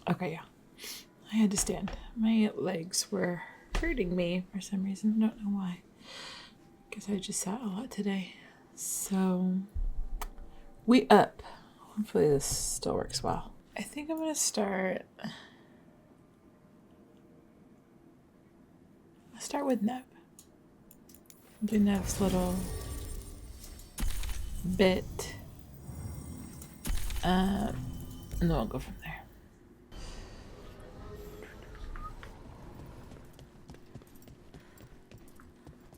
Okay, yeah. I had to stand. My legs were hurting me for some reason. I don't know why. Guess I just sat a lot today. So, we up. Hopefully this still works well. I think I'm going to start... I'll start with Neb. Do Neb's little bit. And then I'll go from there.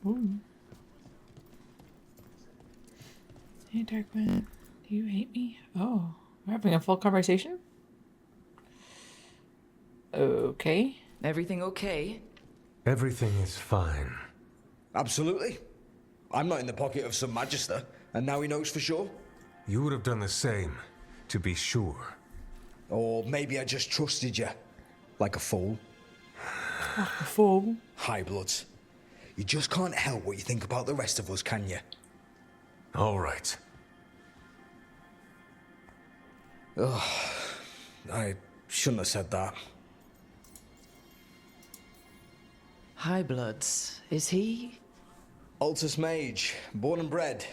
Ooh. Hey, Darkman. Do you hate me? Oh, we're having a full conversation? Okay. Everything okay? Everything is fine. Absolutely. I'm not in the pocket of some magister, and now he knows for sure. You would have done the same, to be sure. Or maybe I just trusted you. Like a fool. Like a fool. High bloods. You just can't help what you think about the rest of us, can you? All right. Ugh. I shouldn't have said that. High Bloods, is he? Altus Mage, born and bred.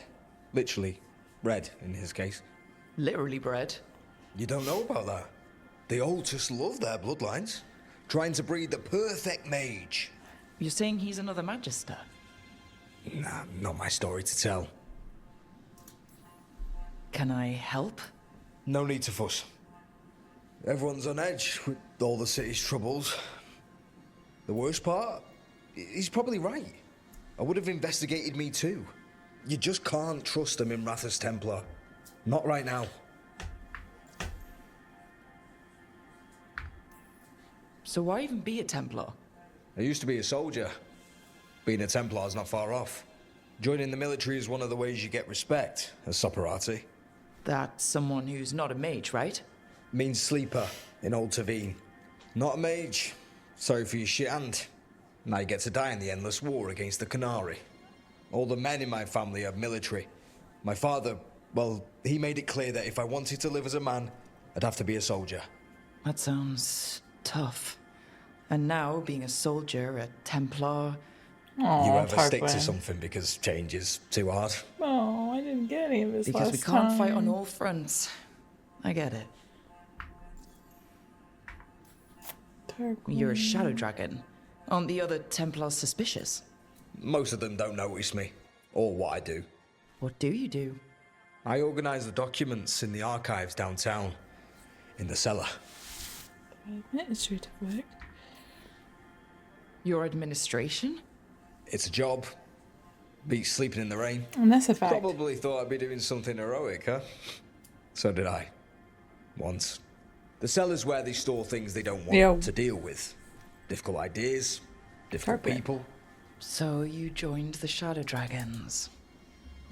Literally, bred in his case. Literally bred. You don't know about that? The Altus love their bloodlines. Trying to breed the perfect mage. You're saying he's another Magister? Nah, not my story to tell. Can I help? No need to fuss. Everyone's on edge with all the city's troubles. The worst part? He's probably right. I would have investigated me too. You just can't trust a Minrathous Templar. Not right now. So why even be a Templar? I used to be a soldier. Being a Templar's not far off. Joining the military is one of the ways you get respect, as Soparati. That's someone who's not a mage, right? Means sleeper in Old Tavine. Not a mage. Sorry for your shit hand. Now you get to die in the endless war against the Canary. All the men in my family are military. My father, well, he made it clear that if I wanted to live as a man, I'd have to be a soldier. That sounds tough. And now, being a soldier, a Templar... Aww, You ever stick Tarquin. to something because change is too hard? Oh, I didn't get any of this Because last we can't fight on time. all fronts. I get it. Tarquin. You're a shadow dragon. Aren't the other Templars suspicious? Most of them don't notice me, or what I do. What do you do? I organise the documents in the archives downtown, in the cellar. Administrative work. Your administration? It's a job. Beats sleeping in the rain. And that's a fact. Probably thought I'd be doing something heroic, huh? So did I. Once. The cellar's where they store things they don't want to deal with. Difficult ideas, difficult Tarquin. people. So you joined the Shadow Dragons.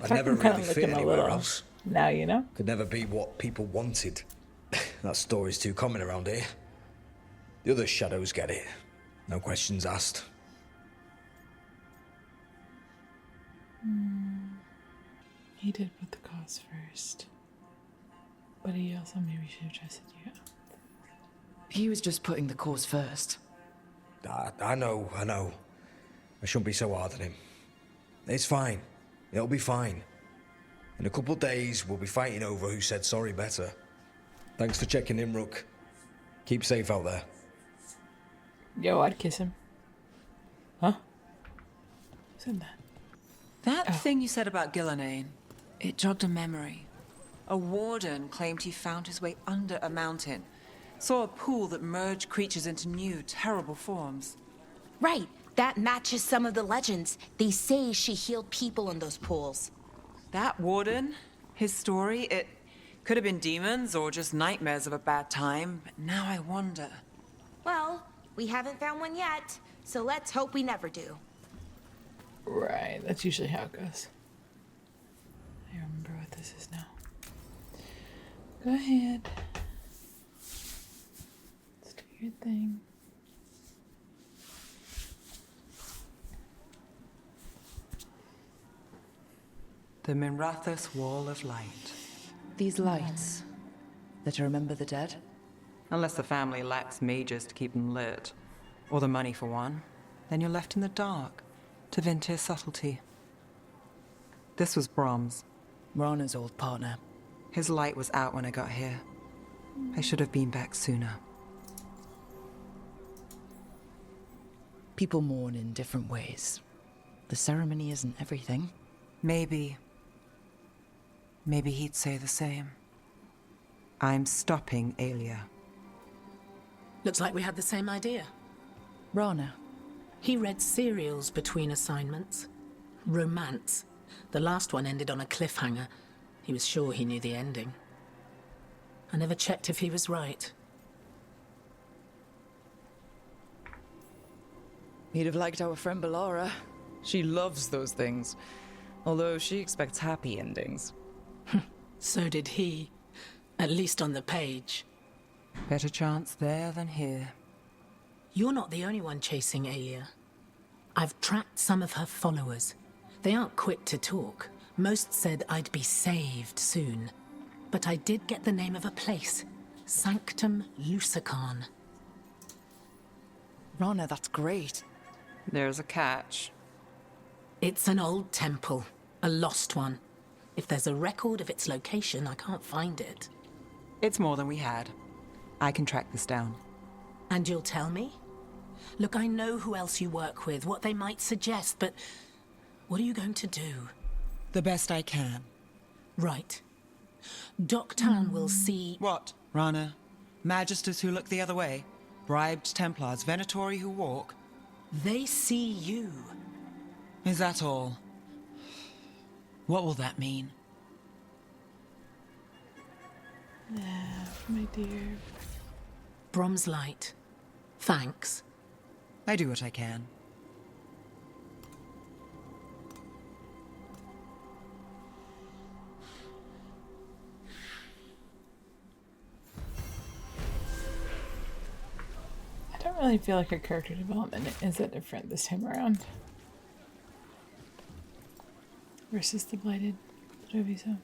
I never Tarquin kinda really fit looking a anywhere little- else. Now you know. Could never be what people wanted. That story's too common around here. The other shadows get it. No questions asked. He did put the cause first. But he also maybe should have trusted you. He was just putting the cause first. I know. I shouldn't be so hard on him. It's fine. It'll be fine. In a couple of days, we'll be fighting over who said sorry better. Thanks for checking in, Rook. Keep safe out there. Yo, I'd kiss him. Huh? Who said that? That thing you said about Gillenane, it jogged a memory. A warden claimed he found his way under a mountain. Saw a pool that merged creatures into new, terrible forms. Right. That matches some of the legends. They say she healed people in those pools. That warden, his story, it could have been demons or just nightmares of a bad time. But now I wonder. Well, we haven't found one yet, so let's hope we never do. Right, that's usually how it goes. I remember what this is now. Go ahead. Let's do your thing. The Minrathous Wall of Light. These lights that remember the dead? Unless the family lacks mages to keep them lit, or the money for one, then you're left in the dark to vent his subtlety. This was Brahms. Rana's old partner. His light was out when I got here. I should have been back sooner. People mourn in different ways. The ceremony isn't everything. Maybe he'd say the same. I'm stopping Aelia. Looks like we had the same idea. Rana. He read serials between assignments. Romance. The last one ended on a cliffhanger. He was sure he knew the ending. I never checked if he was right. He'd have liked our friend Bellara. She loves those things. Although she expects happy endings. So did he. At least on the page. Better chance there than here. You're not the only one chasing Aelia. I've tracked some of her followers. They aren't quick to talk. Most said I'd be saved soon. But I did get the name of a place. Sanctum Lucican. Rana, that's great. There's a catch. It's an old temple. A lost one. If there's a record of its location, I can't find it. It's more than we had. I can track this down. And you'll tell me? Look, I know who else you work with, what they might suggest, but what are you going to do? The best I can. Right. Docktown will see... What, Rana? Magisters who look the other way? Bribed Templars, Venatori who walk? They see you. Is that all? What will that mean? My dear. Brom's light. Thanks. I do what I can. I don't really feel like our character development is that different this time around. Versus the Blighted Treviso.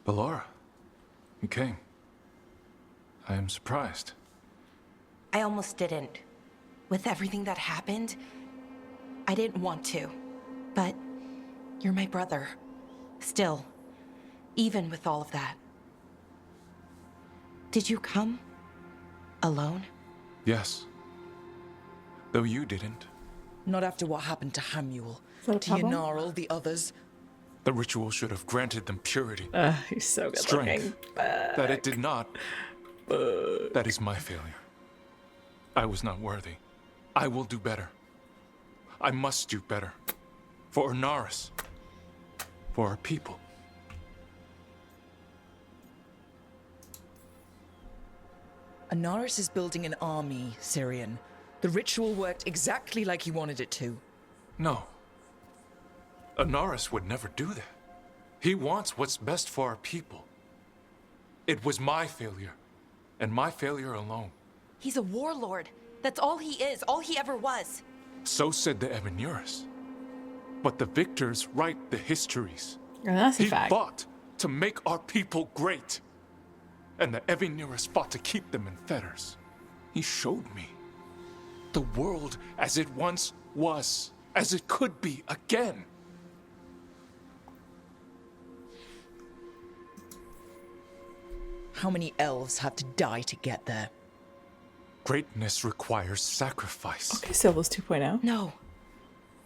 Bellara, you came. I am surprised. I almost didn't. With everything that happened, I didn't want to. But you're my brother. Still, even with all of that. Did you come? Alone? Yes. Though you didn't. Not after what happened to Hamuel, that a problem? Tianarl, the others. The ritual should have granted them purity. He's so good Strength. looking. That it did not. That is my failure. I was not worthy. I will do better. I must do better. For Ornaris. For our people. Anaris is building an army, Syrian. The ritual worked exactly like he wanted it to. No. Ornaris would never do that. He wants what's best for our people. It was my failure, and my failure alone. He's a warlord. That's all he is, all he ever was. So said the Ebenuris. But the victors write the histories. And that's a He fact. fought to make our people great. And the Ebenuris fought to keep them in fetters. He showed me the world as it once was, as it could be again. How many elves have to die to get there? Greatness requires sacrifice. Okay, Syllables 2.0. No.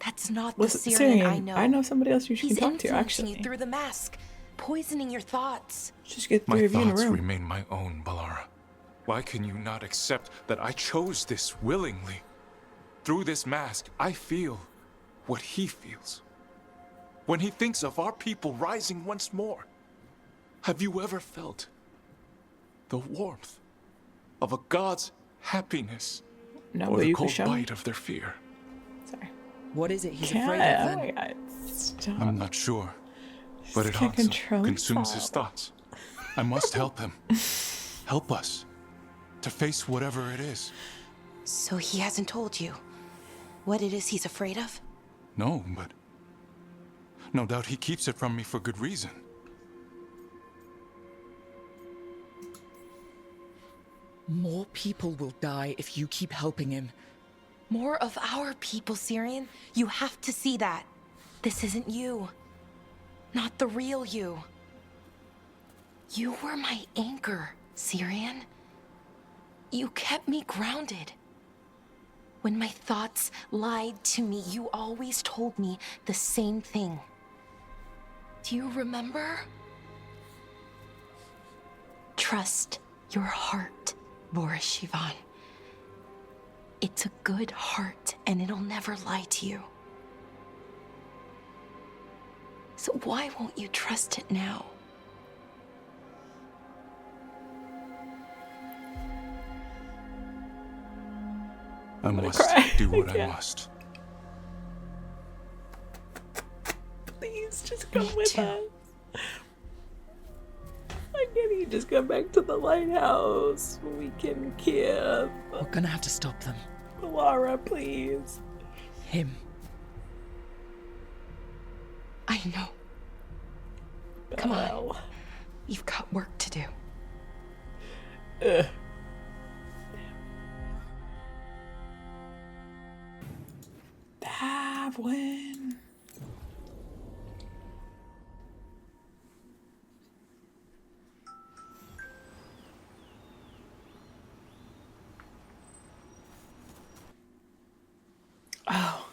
That's not the Was Syrian I know. I know somebody else you He's can talk to, influencing actually. you through the mask, poisoning your thoughts. Just get My three of you in a thoughts room. remain my own, Bellara. Why can you not accept that I chose this willingly? Through this mask, I feel what he feels. When he thinks of our people rising once more, have you ever felt the warmth of a god's happiness No, or but the you can cold show me. bite of their fear? Sorry. What is it he's Can't. afraid of Oh then? my god. Stop. I'm not sure, but it can't haunts him, control consumes his himself. thoughts. I must help him. Help us to face whatever it is. So he hasn't told you what it is he's afraid of? No, but No doubt he keeps it from me for good reason. More people will die if you keep helping him. More of our people, Syrian. You have to see that. This isn't you. Not the real you. You were my anchor, Syrian. You kept me grounded. When my thoughts lied to me, you always told me the same thing. Do you remember? Trust your heart, Boris Shivan. It's a good heart, and it'll never lie to you. So why won't you trust it now? I must do what I must. Please just come with too. us. Why can't he just come back to the lighthouse? We can kill We're gonna have to stop them. Laura, please. Him. I know. Come on. Oh. You've got work to do. Ugh. Have one. Oh.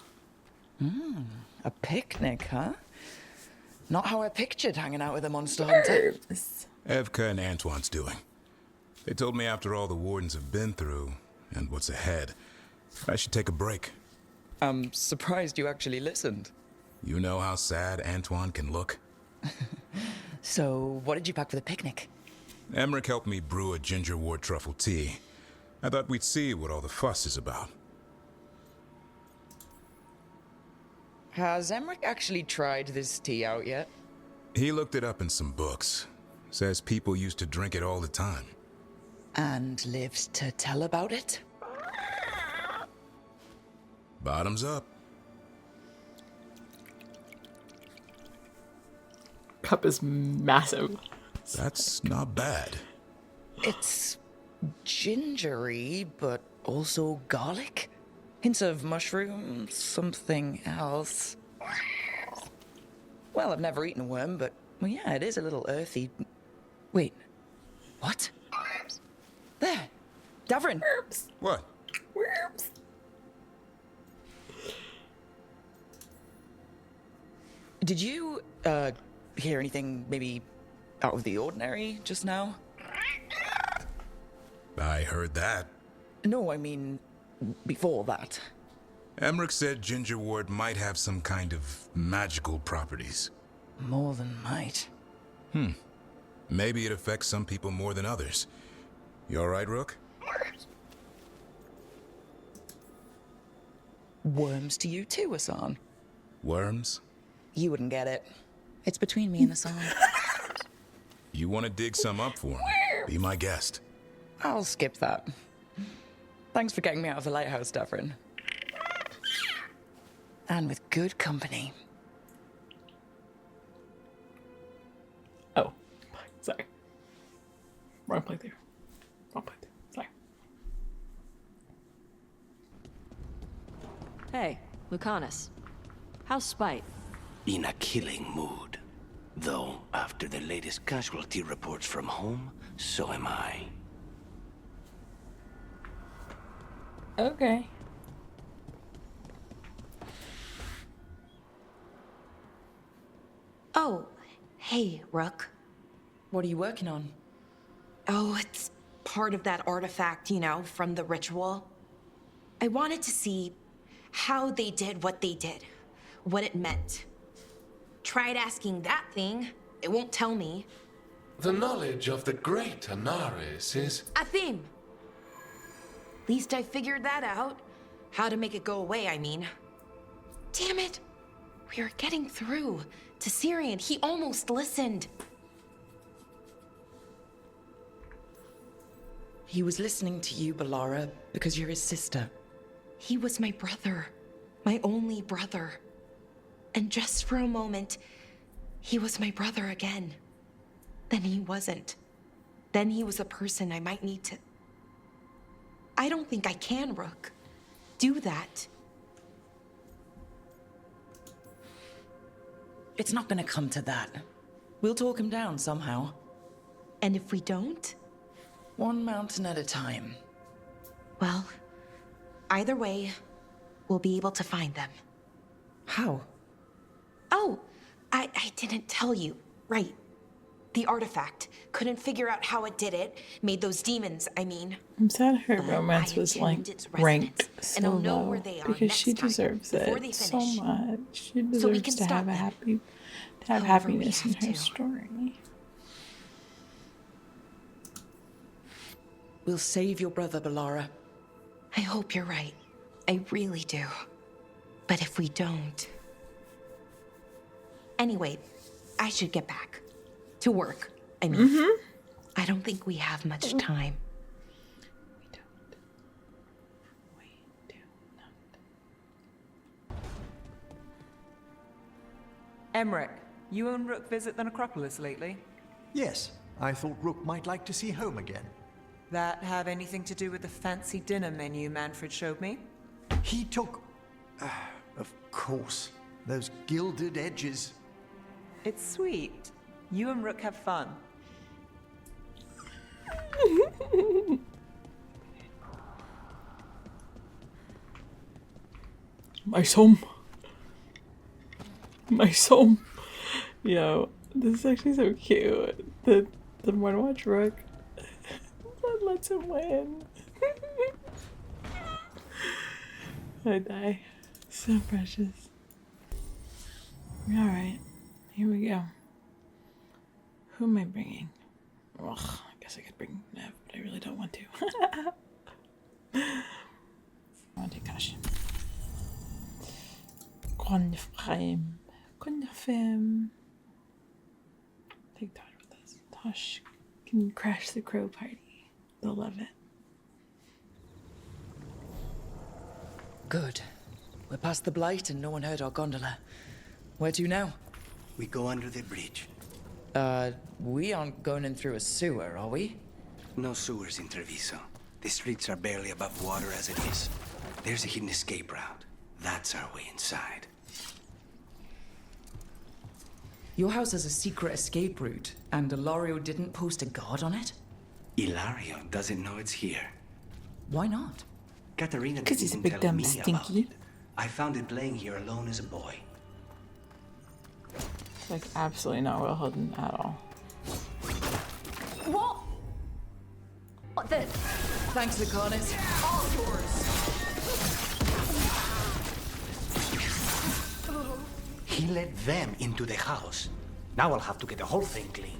A picnic, huh? Not how I pictured hanging out with a monster hunter. Evka and Antoine's doing. They told me after all the wardens have been through, and what's ahead, I should take a break. I'm surprised you actually listened. You know how sad Antoine can look? So, what did you pack for the picnic? Emmerich helped me brew a ginger wort truffle tea. I thought we'd see what all the fuss is about. Has Emmerich actually tried this tea out yet? He looked it up in some books. Says people used to drink it all the time. And lives to tell about it? Bottoms up. Cup is massive. That's not bad. It's gingery, but also garlic. Hints of mushroom, something else. Well, I've never eaten a worm, but well, yeah, it is a little earthy. Wait, what? There, Davrin. What? Worms. Did you hear anything maybe out of the ordinary just now? I heard that. No, I mean before that. Emmerich said ginger wort might have some kind of magical properties. More than might. Maybe it affects some people more than others. You all right, Rook? Worms to you too, Hassan. Worms? You wouldn't get it. It's between me and Hassan. You want to dig some up for me? Be my guest. I'll skip that. Thanks for getting me out of the lighthouse, Davrin. And with good company. Oh, sorry. Wrong playthrough. Wrong playthrough. Sorry. Hey, Lucanus. How's Spite? In a killing mood. Though, after the latest casualty reports from home, so am I. Okay. Oh, hey, Rook. What are you working on? Oh, it's part of that artifact, you know, from the ritual. I wanted to see how they did what they did, what it meant. Tried asking that thing, it won't tell me. The knowledge of the great Anaris is... A theme! Least I figured that out. How to make it go away, I mean. Damn it! We are getting through. To Syrian, he almost listened. He was listening to you, Balara, because you're his sister. He was my brother. My only brother. And just for a moment, he was my brother again. Then he wasn't. Then he was a person I might need to... I don't think I can, Rook. Do that. It's not gonna come to that. We'll talk him down somehow. And if we don't? One mountain at a time. Well, either way, we'll be able to find them. How? Oh, I didn't tell you. Right. The artifact. Couldn't figure out how it did it. Made those demons, I mean. I'm sad her But romance I was attuned like its ranked resonance, so and I'll know low where they are because she next time, deserves before they it so finish. much. She So we deserves can to stop have a them. happy, to have However we happiness in have her to. story. We'll save your brother, Balara. I hope you're right. I really do. But if we don't... Anyway, I should get back. To work, I mean. I don't think we have much time. Emmerich, you and Rook visit the necropolis lately? Yes, I thought Rook might like to see home again. That have anything to do with the fancy dinner menu Manfred showed me? He took... of course, those gilded edges. It's sweet. You and Rook have fun. My son. My son. Yo, this is actually so cute. The one watch Rook that lets him win. I die. So precious. Alright, here we go. Who am I bringing? Ugh, I guess I could bring Nev, but I really don't want to. I want to take Tash. Confirm. Take Tosh with us. Tosh can crash the crow party. They'll love it. Good. We're past the blight and no one heard our gondola. Where to now? We go under the bridge. We aren't going in through a sewer, are we? No sewers in Treviso. The streets are barely above water as it is. There's a hidden escape route. That's our way inside. Your house has a secret escape route, and Ilario didn't post a guard on it? Ilario doesn't know it's here. Why not? Katarina Because he's a didn't big tell dumb me about stinky. it. I found it playing here alone as a boy. Like, absolutely not well hidden at all. What? What the? Thanks, Lucanus. All yours. He let them into the house. Now I'll have to get the whole thing cleaned.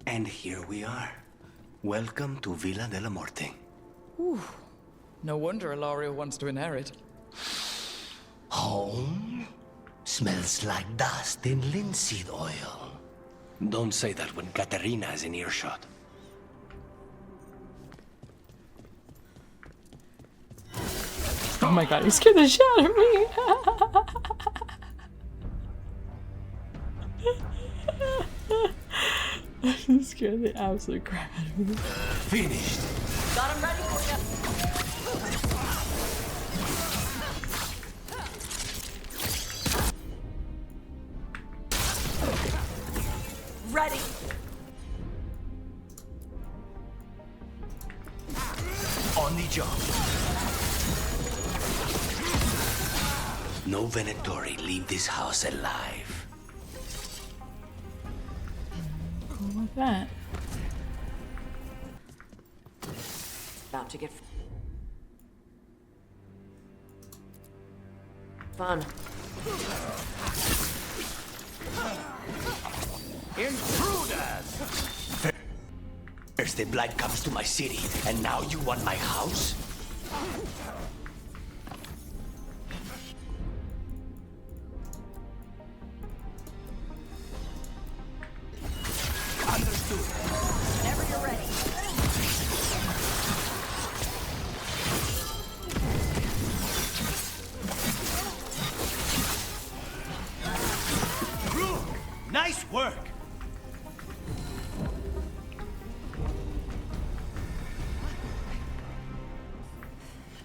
And here we are. Welcome to Villa della Morte. Ooh. No wonder Ilario wants to inherit. Home? Smells like dust and linseed oil. Don't say that when Katarina is in earshot. Oh my god, you scared the shit out of me! You scared the absolute crap out of me. Finished. Got him ready for you. Ready. On the job. No Venatori leave this house alive. Cool with that. About to get fun. Intruders! First the blight comes to my city, and now you want my house? Understood. Whenever you're ready. work!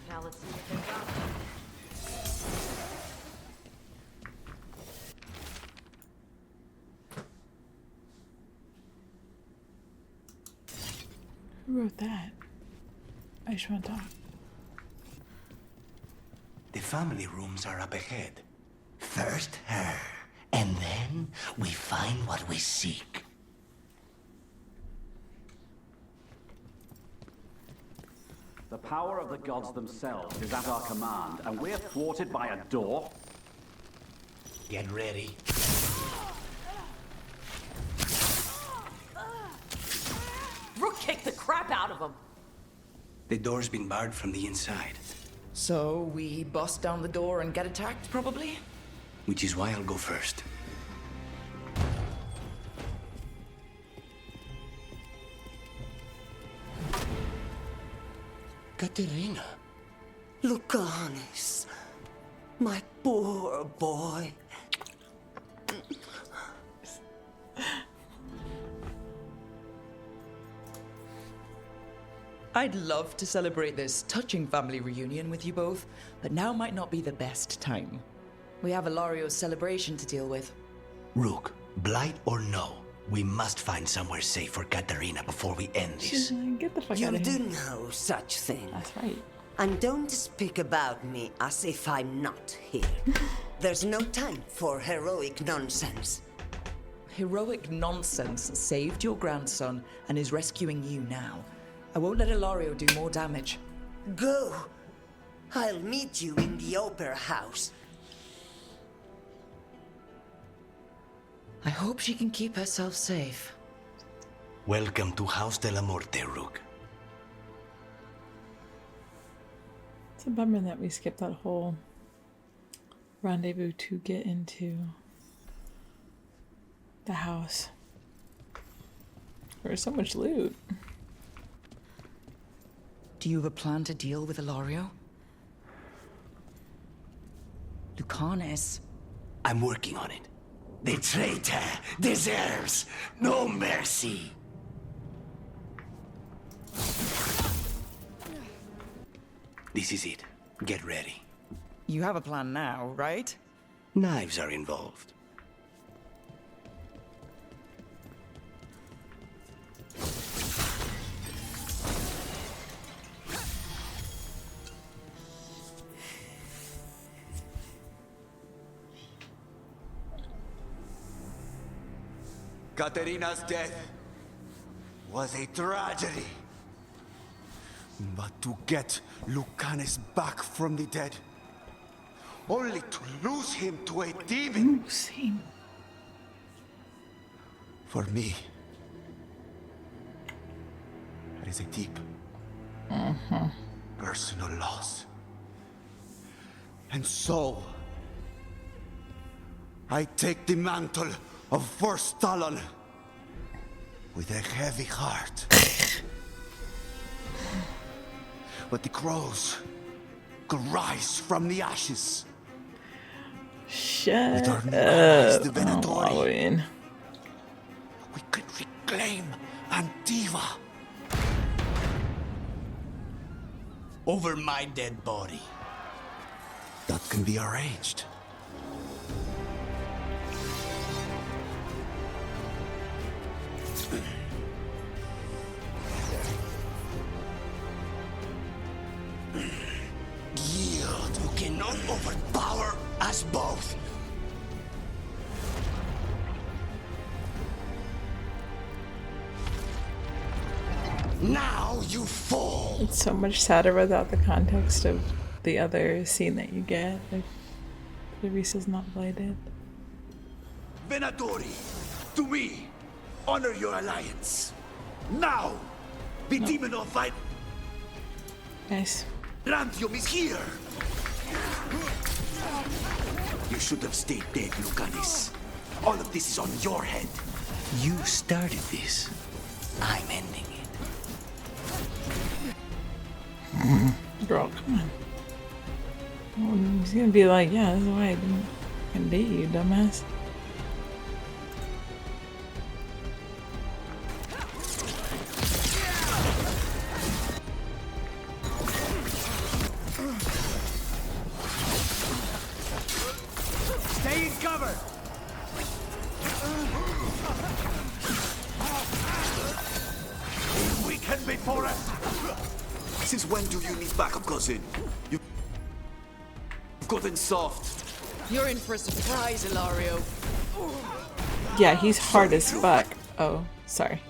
Now let's see what they've got. Who wrote that? I just want to talk. The family rooms are up ahead. First her, and then we find what we seek. The power of the gods themselves is at our command, and we're thwarted by a door? Get ready. Rook kicked the crap out of him. The door's been barred from the inside. So we bust down the door and get attacked, probably? Which is why I'll go first. Katerina. Lucanis, my poor boy. I'd love to celebrate this touching family reunion with you both, but now might not be the best time. We have Ilario's celebration to deal with. Rook, blight or no, we must find somewhere safe for Katerina before we end this. Get the fuck You out of do here. no such thing. That's right. And don't speak about me as if I'm not here. There's no time for heroic nonsense. Heroic nonsense saved your grandson and is rescuing you now. I won't let Ilario do more damage. Go. I'll meet you in the opera house. I hope she can keep herself safe. Welcome to House de la Morte, Rook. It's a bummer that we skipped that whole rendezvous to get into the house. There was so much loot. Do you have a plan to deal with Ilario? Lucanis. I'm working on it. The traitor deserves no mercy. This is it. Get ready. You have a plan now, right? Knives are involved. Katerina's death was a tragedy. But to get Lucanis back from the dead, only to lose him to a demon. Lose him. For me, that is a deep, personal loss. And so, I take the mantle of First Talon with a heavy heart. But the crows could rise from the ashes. Shut with our new up. allies, the Venatori. Halloween. We could reclaim Antiva. Over my dead body. That can be arranged. Yield, you cannot overpower us both. Now you fall. It's so much sadder without the context of the other scene that you get. Like, Clarice's not blighted. Venatori, to me, honor your alliance. Now, the demon of fight. Nice. Rantium is here. You should have stayed dead, Lucanis. All of this is on your head. You started this. I'm ending it. Girl, come on. Oh, he's gonna be like, yeah, that's why I didn't fucking date you, dumbass. Since when do you need backup, cousin? You've gotten soft. You're in for a surprise, Ilario. Yeah, he's hard as fuck. Oh, sorry.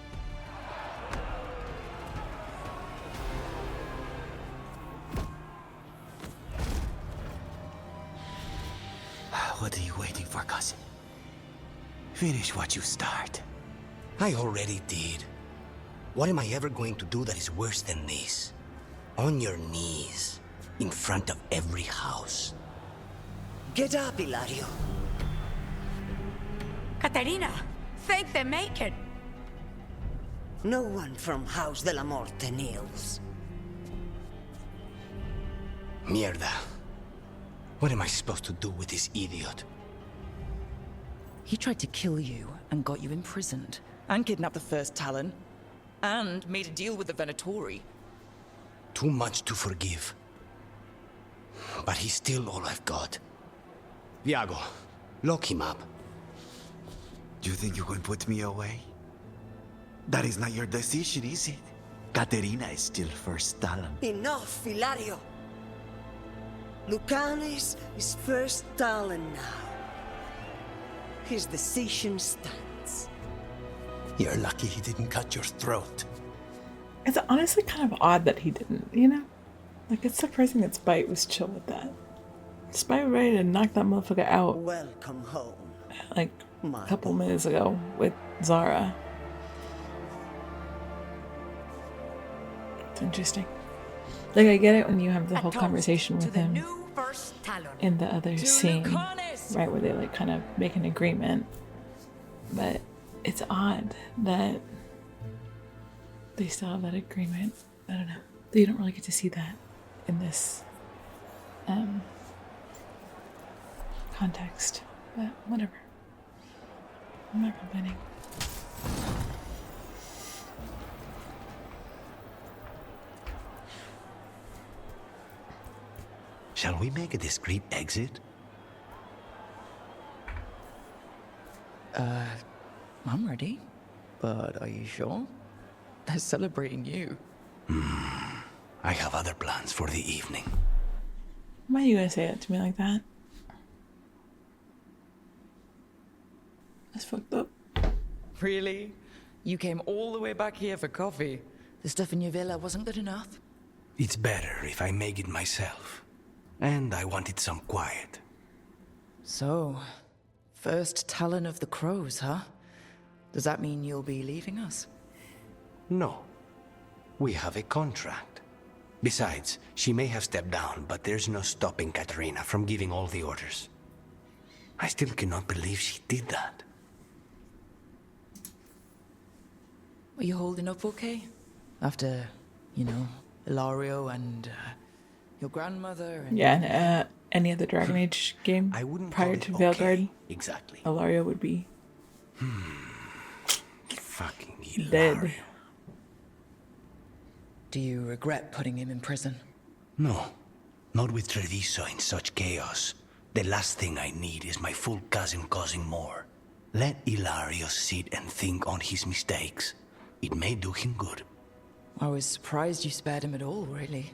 What are you waiting for, cousin? Finish what you start. I already did. What am I ever going to do that is worse than this? On your knees, in front of every house. Get up, Ilario. Caterina, thank the Macon. No one from House de la Morte kneels. Mierda. What am I supposed to do with this idiot? He tried to kill you and got you imprisoned, and kidnapped the first Talon, and made a deal with the Venatori. Too much to forgive. But he's still all I've got. Viago, lock him up. Do you think you can put me away? That is not your decision, is it? Caterina is still first Talon. Enough, Ilario. Lucanis is first Talon now. His decision stands. You're lucky he didn't cut your throat. It's honestly kind of odd that he didn't, you know? Like, it's surprising that Spite was chill with that. Spite was ready to knock that motherfucker out. Welcome home. Like, a couple minutes ago with Zara. It's interesting. Like, I get it when you have the whole conversation with him in the other scene, right, where they, like, kind of make an agreement. But it's odd that they still have that agreement. I don't know. You don't really get to see that in this context. But whatever. I'm not complaining. Shall we make a discreet exit? I'm ready. But are you sure? They're celebrating you. I have other plans for the evening. Why are you gonna say it to me like that? That's fucked up. Really? You came all the way back here for coffee? The stuff in your villa wasn't good enough? It's better if I make it myself. And I wanted some quiet. So, first Talon of the Crows, huh? Does that mean you'll be leaving us? No. We have a contract. Besides, she may have stepped down, but there's no stopping Caterina from giving all the orders. I still cannot believe she did that. Are you holding up okay? After, you know, Ilario and your grandmother and... Yeah, and any other Dragon Age game prior to Veilguard, exactly. Ilario would be fucking dead. Do you regret putting him in prison? No, not with Treviso in such chaos. The last thing I need is my full cousin causing more. Let Ilario sit and think on his mistakes. It may do him good. I was surprised you spared him at all, really.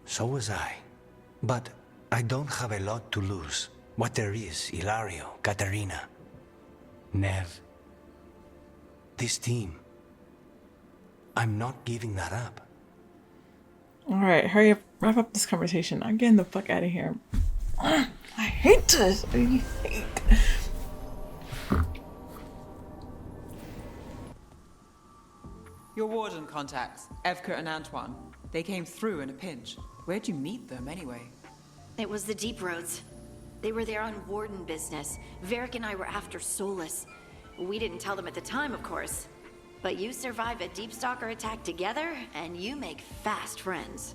So was I. But I don't have a lot to lose. What there is, Ilario, Caterina, Nev. This team. I'm not giving that up. Alright, hurry up, wrap up this conversation. I'm getting the fuck out of here. I hate this. I hate. Your warden contacts, Evka and Antoine. They came through in a pinch. Where'd you meet them, anyway? It was the Deep Roads. They were there on warden business. Varric and I were after Solas. We didn't tell them at the time, of course. But you survive a Deep Stalker attack together, and you make fast friends.